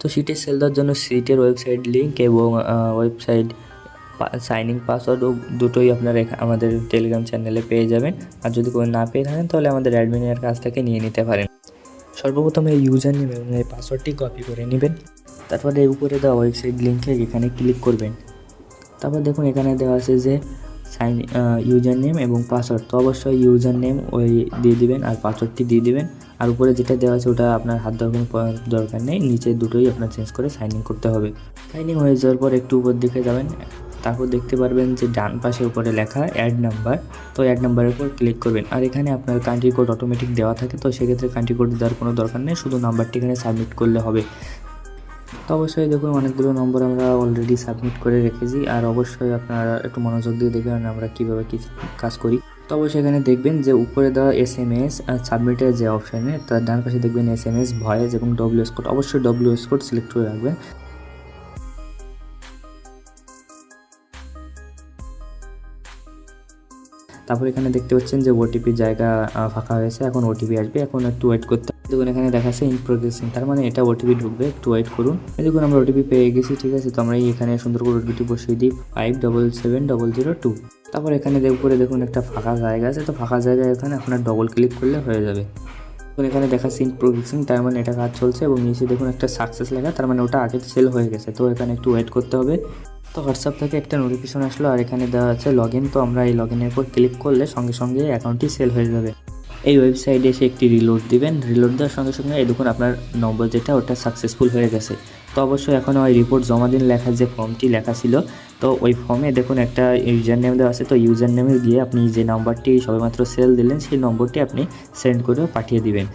তো সিটে সেল দেওয়ার জন্য সিটের ওয়েবসাইট লিঙ্ক এবং ওয়েবসাইট সাইন ইন পাসওয়ার্ড দুটোই আপনারা আমাদের টেলিগ্রাম চ্যানেলে পেয়ে যাবেন। আর যদি কোনো না পেয়ে থাকেন তাহলে আমাদের অ্যাডমিনের কাছ থেকে নিয়ে নিতে পারেন। সর্বপ্রথম এই ইউজার নেম এবং এই পাসওয়ার্ডটি কপি করে নেবেন। তারপরে উপরে দেওয়া ওয়েবসাইট লিঙ্কে এখানে ক্লিক করবেন। তারপর দেখুন এখানে দেওয়া আছে যে ইউজার নেম এবং পাসওয়ার্ড। তো অবশ্যই ইউজার নেম ওই দিয়ে দিবেন আর পাসওয়ার্ডটি দিয়ে দিবেন। আর উপরে যেটা দেওয়া আছে ওটা আপনার হাত দেওয়ার কোনো দরকার নেই, নিচে দুটোই আপনার চেঞ্জ করে সাইন ইন করতে হবে। সাইন ইন হয়ে যাওয়ার পর একটু উপর দিকে যাবেন, তারপর দেখতে পারবেন যে ডান পাশে উপরে লেখা অ্যাড নাম্বার। তো অ্যাড নাম্বারের উপর ক্লিক করবেন। আর এখানে আপনার কান্ট্রি কোড অটোমেটিক দেওয়া থাকে, তো সেক্ষেত্রে কান্ট্রি কোড দেওয়ার কোনো দরকার নেই, শুধু নাম্বারটি এখানে সাবমিট করলে হবে। তো অবশ্যই দেখুন অনেকগুলো নম্বর আমরা অলরেডি সাবমিট করে রেখেছি। আর অবশ্যই আপনারা একটু মনোযোগ দিয়ে দেখবেন আমরা কীভাবে কী কাজ করি। তো অবশ্যই এখানে দেখবেন যে উপরে দেওয়া SMS আর সাবমিটের যে অপশানে তার ডান পাশে দেখবেন SMS ভয়েস এবং WS কোড। অবশ্যই WS কোড সিলেক্ট করে রাখবেন। তারপর এখানে দেখতে পাচ্ছেন যে ওটিপি জায়গা ফাঁকা হয়েছে, এখন ওটিপি আসবে, এখন একটু ওয়েট করতে হবে। দেখুন এখানে দেখাচ্ছে ইন প্রোগ্রেসিং, তার মানে এটা ওটিপি ঢুকবে, একটু ওয়েট করুন। দেখুন আমরা ওটিপি পেয়ে গেছি, ঠিক আছে। তো আমরা এখানে সুন্দর করে ওটিপি বসিয়ে দিই 577002। তারপর এখানে উপরে দেখুন একটা ফাঁকা জায়গা আছে, তো ফাঁকা জায়গায় এখানে আপনার ডবল ক্লিক করলে হয়ে যাবে। দেখুন এখানে দেখাচ্ছে ইন প্রোগ্রেসিং, তার মানে এটা কাজ চলছে। এবং নিচে দেখুন একটা সাকসেস লেখা, তার মানে ওটা আগে সেল হয়ে গেছে। তো এখানে একটু ওয়েট করতে হবে। তো হোয়াটসঅ্যাপ থেকে একটা নোটিফিকেশন আসলো আর এখানে দেওয়া আছে লগ ইন। তো আমরা এই লগ ইনের উপর ক্লিক করলে সঙ্গে সঙ্গে অ্যাকাউন্টটি সেল হয়ে যাবে। এই ওয়েবসাইটে এসে একটি রিলোড দিবেন। রিলোড দেওয়ার সঙ্গে সঙ্গে এই দেখুন আপনার নম্বর যেটা ওটা সাকসেসফুল হয়ে গেছে। তো অবশ্যই এখন ওই রিপোর্ট জমা দিন লেখা যে ফর্মটি লেখা ছিল, তো ওই ফর্মে দেখুন একটা ইউজার নেম দেওয়া আছে। তো ইউজার নেমে গিয়ে আপনি যে নাম্বারটি সবেমাত্র সেল দিলেন সেই নম্বরটি আপনি সেন্ড করে পাঠিয়ে দিবেন।